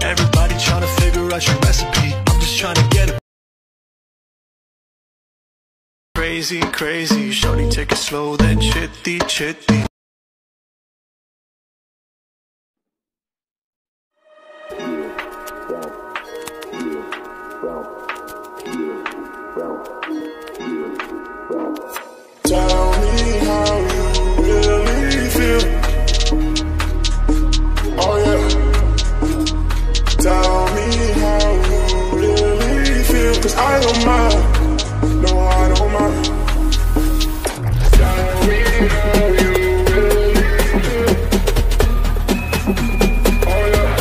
Everybody trying to figure out your recipe. I'm just trying to get it. Crazy, crazy. Shorty, take it slow, then chitty, chitty. Tell me how you really feel. Oh yeah. Tell me how you really feel. 'Cause I don't mind. No, I don't mind. Tell me how you really feel. Oh yeah.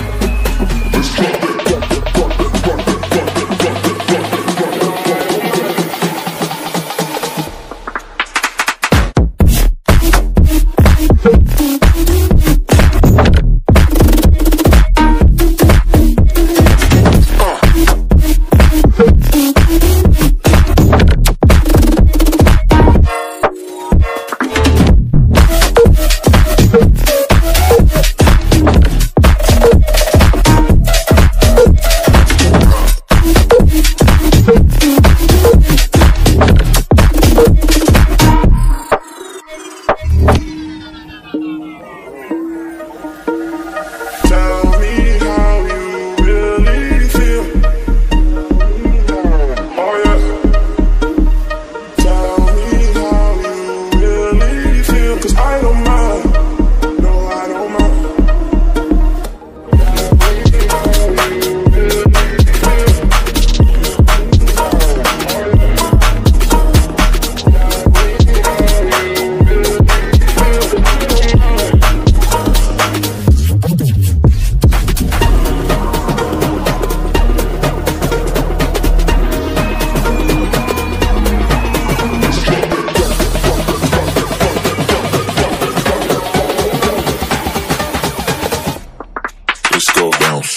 Let's go bounce.